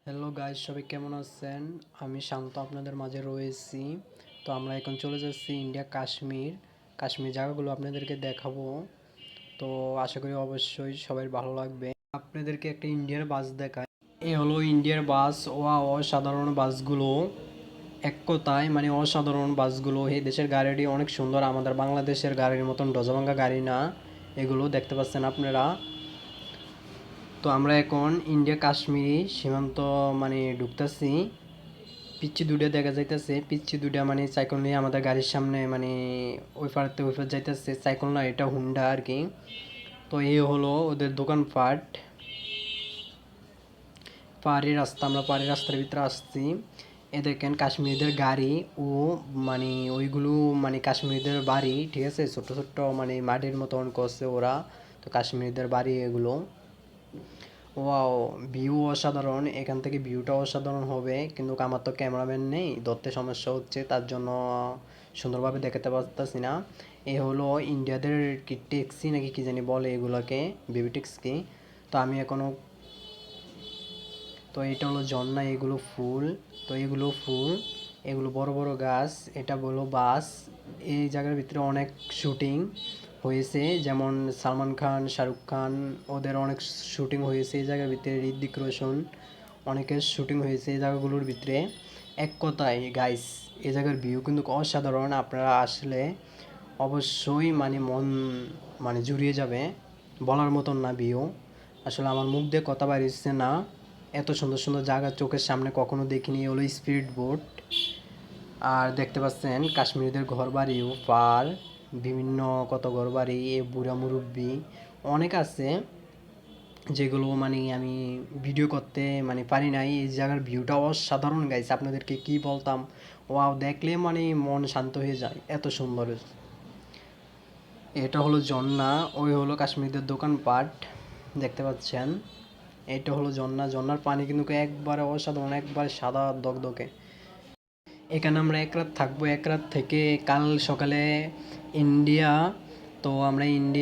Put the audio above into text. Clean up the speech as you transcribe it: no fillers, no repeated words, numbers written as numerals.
Hello guys, সবাই কেমন আছেন? আমি শান্ত আপনাদের মাঝে রয়েছি। তো আমরা এখন চলে যাচ্ছি ইন্ডিয়া কাশ্মীর জায়গাগুলো আপনাদেরকে দেখাবো। তো আশা করি অবশ্যই সবাই ভালো লাগবে। আপনাদেরকে একটা ইন্ডিয়ার বাস দেখায়। এই হলো ইন্ডিয়ার বাস। অসাধারণ বাসগুলো, এক কথায় মানে অসাধারণ বাসগুলো। এই দেশের গাড়িটি অনেক সুন্দর, আমাদের বাংলাদেশের গাড়ির মতন ডজাভাঙ্গা গাড়ি না এগুলো। দেখতে পাচ্ছেন আপনারা। তো আমরা এখন ইন্ডিয়া কাশ্মীরি সীমান্ত মানে ঢুকতেছি। পিচ্ছি দুটা দেখা যাইতেছে, পিচ্ছি দুটা মানে সাইকেল নিয়ে আমাদের গাড়ির সামনে মানে ওই পাড়াতে ওই পার যাইতেছে। সাইকেল না, এটা হুন্ডা আর কি। তো এই হলো ওদের দোকানপাট। আমরা পাহাড়ি রাস্তার ভিতরে আসছি। এ দেখেন কাশ্মীরিদের গাড়ি ও মানে ওইগুলো মানে কাশ্মীরিদের বাড়ি, ঠিক আছে। ছোট ছোট মানে মাটির মতন করছে ওরা। তো কাশ্মীরিদের বাড়ি এগুলো। ওয়াও, ভিউ অসাধারণ। এখান থেকে ভিউটা অসাধারণ হবে, কিন্তু আমার তো ক্যামেরাম্যান নেই, ধরতে সমস্যা হচ্ছে, তার জন্য সুন্দরভাবে দেখাতে পারতেছি না। এ হলো ইন্ডিয়াদের কি ট্যাক্সি নাকি কি জানি বলে এগুলোকে, বেবি ট্যাক্সি। তো আমি এখনো, তো এটা হলো ঝর্ণা, এগুলো ফুল। তো এগুলো ফুল, এগুলো বড় বড় গাছ। এটা হলো বাস। এই জায়গার ভিতরে অনেক শুটিং হয়েছে, যেমন সালমান খান, শাহরুখ খান, ওদের অনেক শুটিং হয়েছে এই জায়গার ভিতরে। ঋত্বিক রোশন, অনেকের শুটিং হয়েছে এই জায়গাগুলোর ভিতরে। এক কথায় গাইস, এই জায়গার ভিউ কিন্তু অসাধারণ। আপনারা আসলে অবশ্যই মানে মন মানে জুড়িয়ে যাবে, বলার মতন না ভিউ। আসলে আমার মুখ দিয়ে কথা বাড়িচ্ছে না, এত সুন্দর সুন্দর জায়গা চোখের সামনে কখনো দেখিনি। হলো স্পিড বোট। আর দেখতে পাচ্ছেন কাশ্মীরিদের ঘর বাড়িও পার, বিভিন্ন কত ঘর বাড়ি, বুড়া মুরব্বি অনেক আছে, যেগুলো মানে আমি ভিডিও করতে মানে পারি নাই। এই জায়গার ভিউটা অসাধারণ গাইছে, আপনাদেরকে কি বলতাম। ওয়াও, দেখলে মানে মন শান্ত হয়ে যায়, এত সুন্দর। এটা হলো ঝর্ণা, ওই হলো কাশ্মীরদের দোকানপাট, দেখতে পাচ্ছেন। এটা হলো ঝর্ণা। ঝর্ণার পানি কিন্তু একবারে অসাধারণ, একবারে সাদা দগদগে। এখানে আমরা এক রাত থাকবো। এক রাত থেকে কাল সকালে ইন্ডিয়া। তো আমরা ইন্ডিয়া